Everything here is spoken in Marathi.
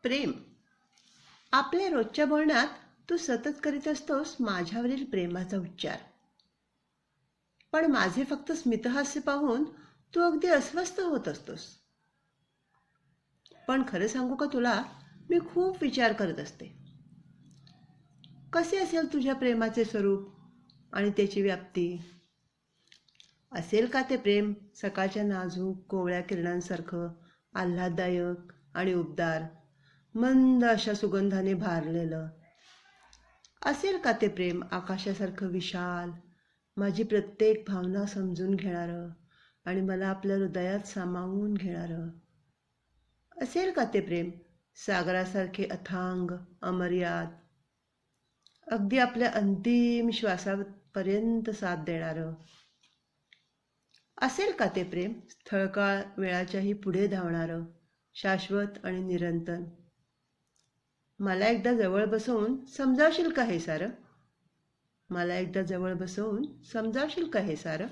प्रेम. आपल्या रोजच्या बोलण्यात तू सतत करीत असतोस माझ्यावरील प्रेमाचा उच्चार. पण माझे फक्त स्मितहास्य पाहून तू अगदी अस्वस्थ होत असतोस. पण खरं सांगू का तुला, मी खूप विचार करत असते. कसे असेल तुझ्या प्रेमाचे स्वरूप आणि त्याची व्याप्ती? असेल का ते प्रेम सकाळच्या नाजूक कोवळ्या किरणांसारखं आल्हाददायक आणि उबदार, मंद अशा सुगंधाने भारलेलं? असेल का ते प्रेम आकाशासारखं विशाल, माझी प्रत्येक भावना समजून घेणारं आणि मला आपल्या हृदयात सामावून घेणारं? असेल का ते प्रेम सागरासारखे अथांग, अमर्याद, अगदी आपल्या अंतिम श्वासापर्यंत साथ देणारं? असेल का ते प्रेम स्थळकाळ वेळाच्याही पुढे धावणारं, शाश्वत आणि निरंतर? मला एकदा जवळ बसवून समजावशील का हे सारं? मला एकदा जवळ बसवून समजावशील का हे सारं?